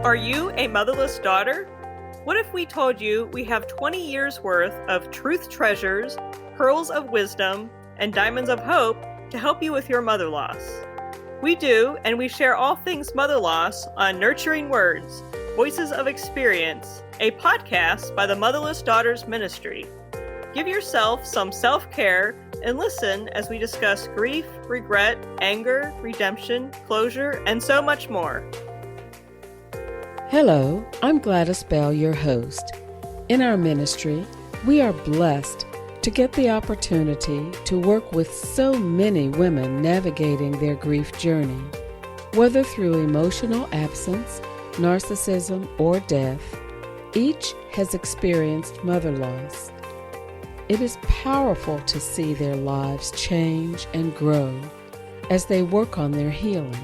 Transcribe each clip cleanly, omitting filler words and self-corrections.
Are you a motherless daughter? What if we told you we have 20 years worth of truth treasures, pearls of wisdom, and diamonds of hope to help you with your mother loss? We do, and we share all things mother loss on Nurturing Words, Voices of Experience, a podcast by the Motherless Daughters Ministry. Give yourself some self-care and listen as we discuss grief, regret, anger, redemption, closure, and so much more. Hello, I'm Gladys Bell, your host. In our ministry, we are blessed to get the opportunity to work with so many women navigating their grief journey. Whether through emotional absence, narcissism, or death, each has experienced mother loss. It is powerful to see their lives change and grow as they work on their healing.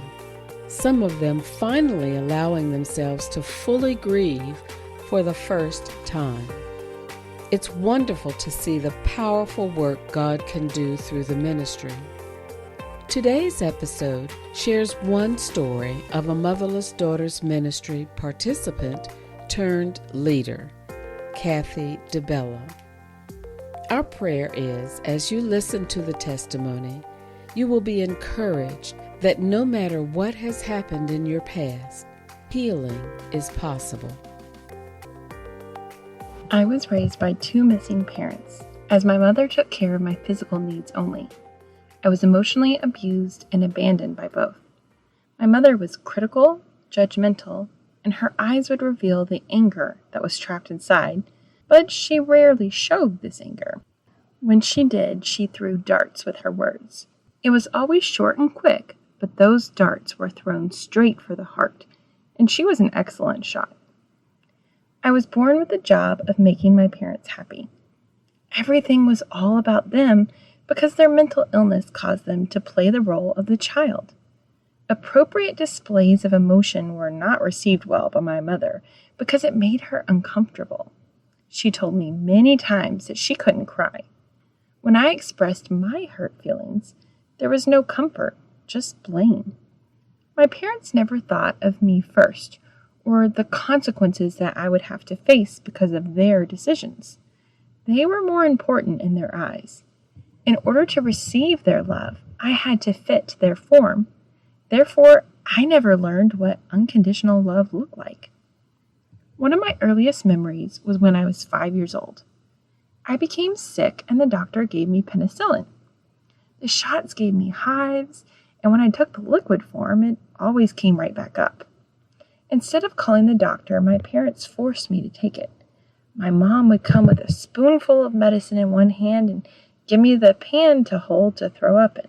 Some of them finally allowing themselves to fully grieve for the first time. It's wonderful to see the powerful work God can do through the ministry. Today's episode shares one story of a Motherless Daughters Ministry participant turned leader, Cathy DeBella. Our prayer is, as you listen to the testimony, you will be encouraged that no matter what has happened in your past, healing is possible. I was raised by two missing parents, as my mother took care of my physical needs only. I was emotionally abused and abandoned by both. My mother was critical, judgmental, and her eyes would reveal the anger that was trapped inside, but she rarely showed this anger. When she did, she threw darts with her words. It was always short and quick, but those darts were thrown straight for the heart, and she was an excellent shot. I was born with the job of making my parents happy. Everything was all about them because their mental illness caused them to play the role of the child. Appropriate displays of emotion were not received well by my mother because it made her uncomfortable. She told me many times that she couldn't cry. When I expressed my hurt feelings, there was no comfort, just blame. My parents never thought of me first, or the consequences that I would have to face because of their decisions. They were more important in their eyes. In order to receive their love, I had to fit their form. Therefore, I never learned what unconditional love looked like. One of my earliest memories was when I was 5 years old. I became sick and the doctor gave me penicillin. The shots gave me hives, and when I took the liquid form, it always came right back up. Instead of calling the doctor, my parents forced me to take it. My mom would come with a spoonful of medicine in one hand and give me the pan to hold to throw up in.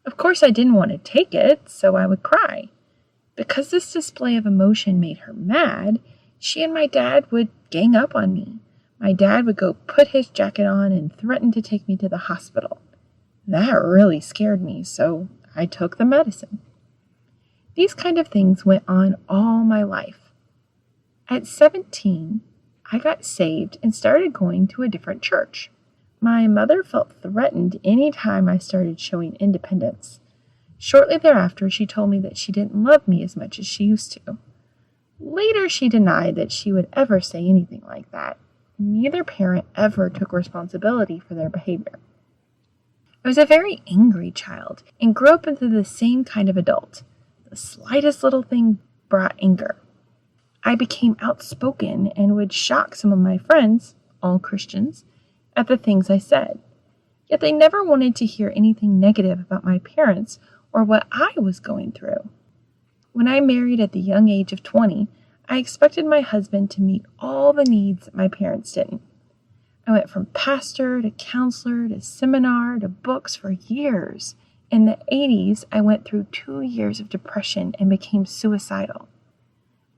Of course, I didn't want to take it, so I would cry. Because this display of emotion made her mad, she and my dad would gang up on me. My dad would go put his jacket on and threaten to take me to the hospital. That really scared me, so I took the medicine. These kind of things went on all my life. At 17, I got saved and started going to a different church. My mother felt threatened any time I started showing independence. Shortly thereafter, she told me that she didn't love me as much as she used to. Later, she denied that she would ever say anything like that. Neither parent ever took responsibility for their behavior. I was a very angry child and grew up into the same kind of adult. The slightest little thing brought anger. I became outspoken and would shock some of my friends, all Christians, at the things I said. Yet they never wanted to hear anything negative about my parents or what I was going through. When I married at the young age of 20, I expected my husband to meet all the needs that my parents didn't. I went from pastor to counselor to seminar to books for years. In the 80s, I went through 2 years of depression and became suicidal.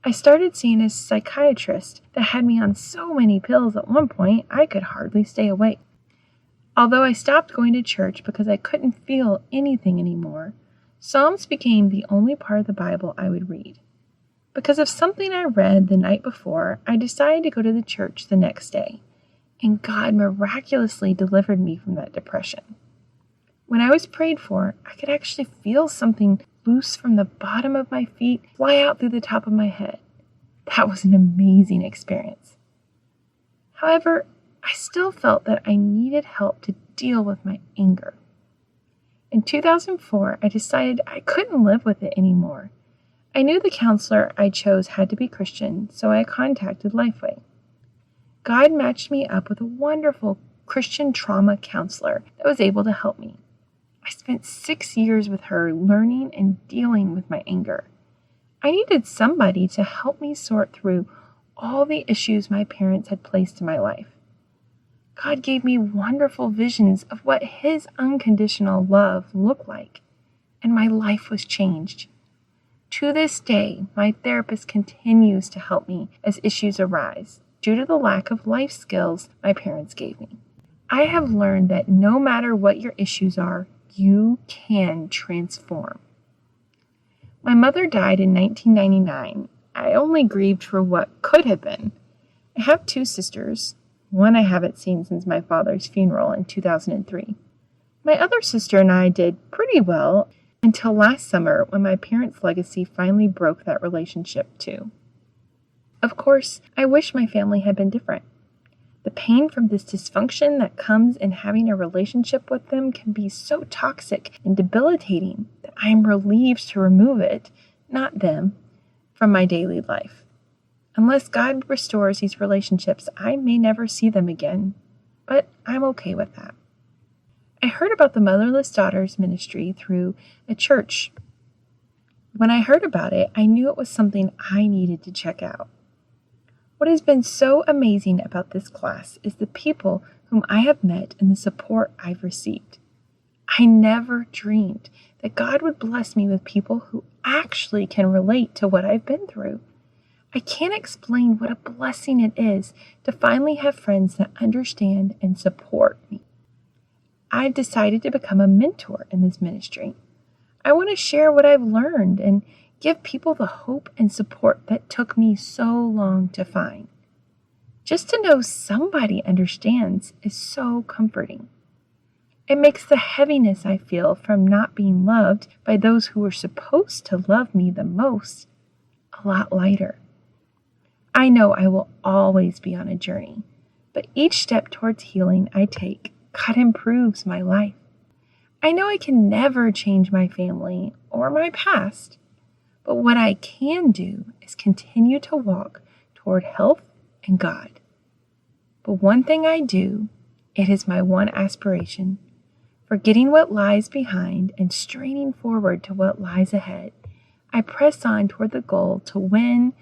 I started seeing a psychiatrist that had me on so many pills at one point I could hardly stay awake. Although I stopped going to church because I couldn't feel anything anymore, Psalms became the only part of the Bible I would read. Because of something I read the night before, I decided to go to the church the next day, and God miraculously delivered me from that depression. When I was prayed for, I could actually feel something loose from the bottom of my feet, fly out through the top of my head. That was an amazing experience. However, I still felt that I needed help to deal with my anger. In 2004, I decided I couldn't live with it anymore. I knew the counselor I chose had to be Christian, so I contacted Lifeway. God matched me up with a wonderful Christian trauma counselor that was able to help me. I spent 6 years with her learning and dealing with my anger. I needed somebody to help me sort through all the issues my parents had placed in my life. God gave me wonderful visions of what His unconditional love looked like, and my life was changed. To this day, my therapist continues to help me as issues arise due to the lack of life skills my parents gave me. I have learned that no matter what your issues are, you can transform. My mother died in 1999. I only grieved for what could have been. I have 2 sisters. One I haven't seen since my father's funeral in 2003. My other sister and I did pretty well until last summer when my parents' legacy finally broke that relationship too. Of course, I wish my family had been different. The pain from this dysfunction that comes in having a relationship with them can be so toxic and debilitating that I am relieved to remove it, not them, from my daily life. Unless God restores these relationships, I may never see them again, but I'm okay with that. I heard about the Motherless Daughters Ministry through a church. When I heard about it, I knew it was something I needed to check out. What has been so amazing about this class is the people whom I have met and the support I've received. I never dreamed that God would bless me with people who actually can relate to what I've been through. I can't explain what a blessing it is to finally have friends that understand and support me. I've decided to become a mentor in this ministry. I want to share what I've learned and give people the hope and support that took me so long to find. Just to know somebody understands is so comforting. It makes the heaviness I feel from not being loved by those who were supposed to love me the most a lot lighter. I know I will always be on a journey, but each step towards healing I take, God improves my life. I know I can never change my family or my past, but what I can do is continue to walk toward health and God. But one thing I do, it is my one aspiration, forgetting what lies behind and straining forward to what lies ahead. I press on toward the goal to win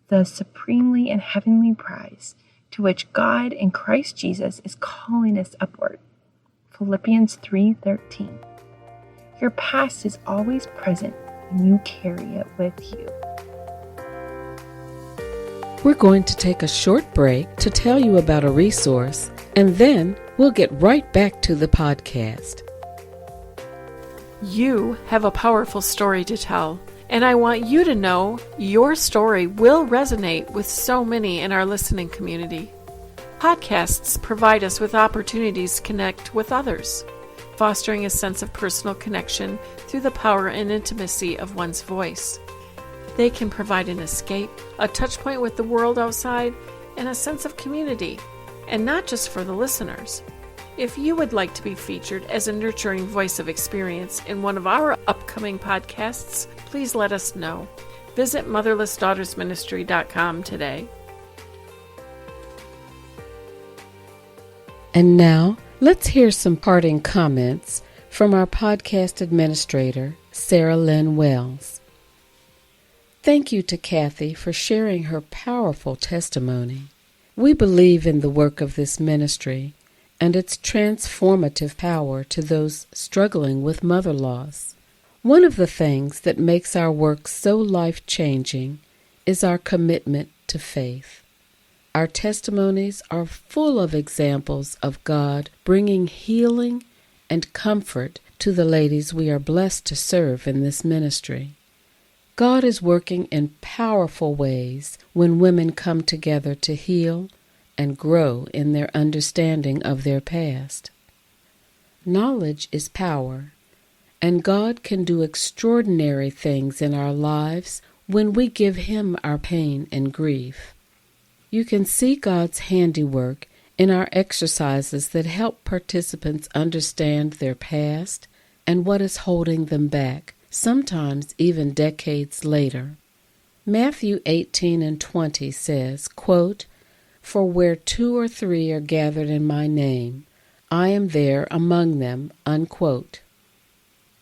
the supremely and heavenly prize to which God in Christ Jesus is calling us upward. Philippians 3:13. Your past is always present and you carry it with you. We're going to take a short break to tell you about a resource, and then we'll get right back to the podcast. You have a powerful story to tell, and I want you to know your story will resonate with so many in our listening community. Podcasts provide us with opportunities to connect with others, fostering a sense of personal connection through the power and intimacy of one's voice. They can provide an escape, a touch point with the world outside, and a sense of community, and not just for the listeners. If you would like to be featured as a nurturing voice of experience in one of our upcoming podcasts, please let us know. Visit motherlessdaughtersministry.com today. And now, let's hear some parting comments from our podcast administrator, Sarah Lynn Wells. Thank you to Cathy for sharing her powerful testimony. We believe in the work of this ministry and its transformative power to those struggling with mother loss. One of the things that makes our work so life-changing is our commitment to faith. Our testimonies are full of examples of God bringing healing and comfort to the ladies we are blessed to serve in this ministry. God is working in powerful ways when women come together to heal and grow in their understanding of their past. Knowledge is power, and God can do extraordinary things in our lives when we give Him our pain and grief. You can see God's handiwork in our exercises that help participants understand their past and what is holding them back, sometimes even decades later. Matthew 18:20 says, quote, "For where 2 or 3 are gathered in my name, I am there among them," unquote.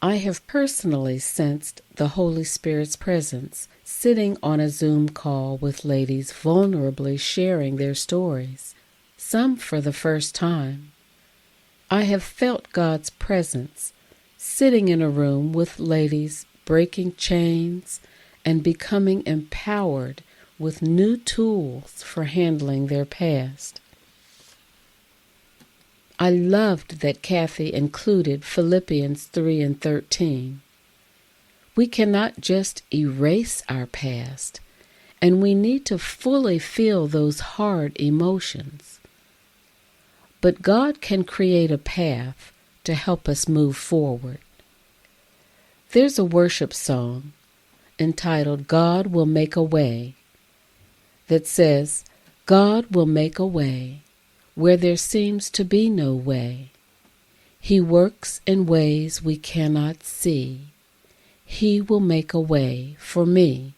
I have personally sensed the Holy Spirit's presence sitting on a Zoom call with ladies vulnerably sharing their stories, some for the first time. I have felt God's presence sitting in a room with ladies breaking chains and becoming empowered with new tools for handling their past. I loved that Cathy included Philippians 3:13. We cannot just erase our past, and we need to fully feel those hard emotions. But God can create a path to help us move forward. There's a worship song entitled "God Will Make a Way" that says, "God will make a way where there seems to be no way. He works in ways we cannot see. He will make a way for me.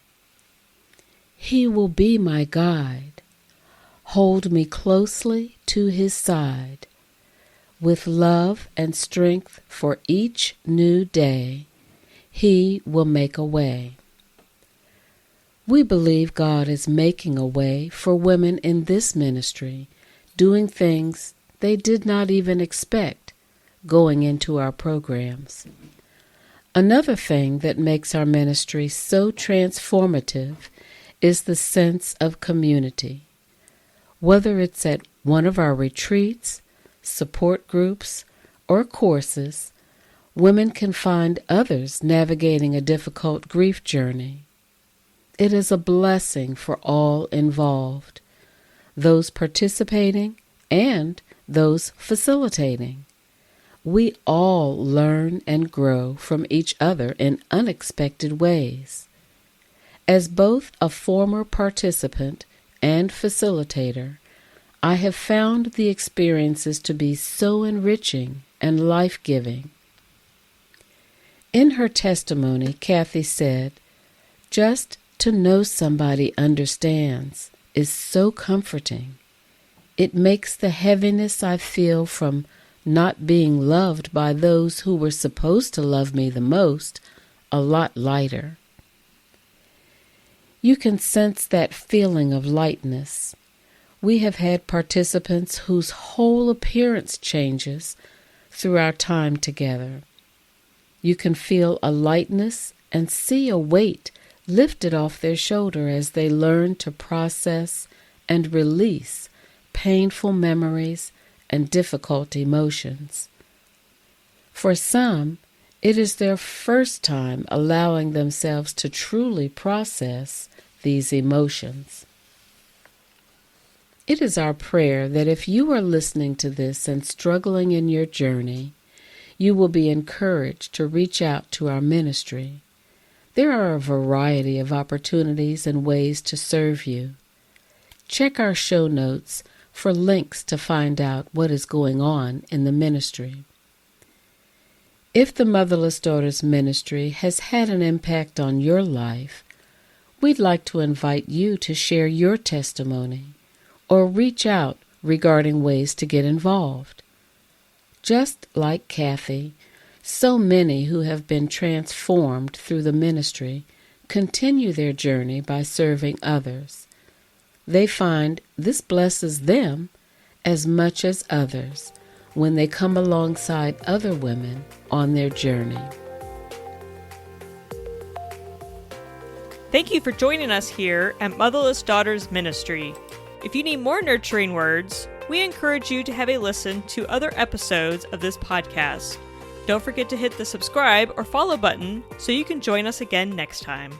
He will be my guide, hold me closely to His side. With love and strength for each new day, He will make a way." We believe God is making a way for women in this ministry, doing things they did not even expect going into our programs. Another thing that makes our ministry so transformative is the sense of community. Whether it's at one of our retreats, support groups, or courses, women can find others navigating a difficult grief journey. It is a blessing for all involved, those participating and those facilitating. We all learn and grow from each other in unexpected ways. As both a former participant and facilitator, I have found the experiences to be so enriching and life-giving. In her testimony, Cathy said, "Just to know somebody understands is so comforting. It makes the heaviness I feel from not being loved by those who were supposed to love me the most a lot lighter." You can sense that feeling of lightness. We have had participants whose whole appearance changes through our time together. You can feel a lightness and see a weight lifted off their shoulder as they learn to process and release painful memories and difficult emotions. For some, it is their first time allowing themselves to truly process these emotions. It is our prayer that if you are listening to this and struggling in your journey, you will be encouraged to reach out to our ministry. There are a variety of opportunities and ways to serve you. Check our show notes for links to find out what is going on in the ministry. If the Motherless Daughters Ministry has had an impact on your life, we'd like to invite you to share your testimony or reach out regarding ways to get involved. Just like Cathy, so many who have been transformed through the ministry continue their journey by serving others. They find this blesses them as much as others when they come alongside other women on their journey. Thank you for joining us here at Motherless Daughters Ministry. If you need more nurturing words, we encourage you to have a listen to other episodes of this podcast. Don't forget to hit the subscribe or follow button so you can join us again next time.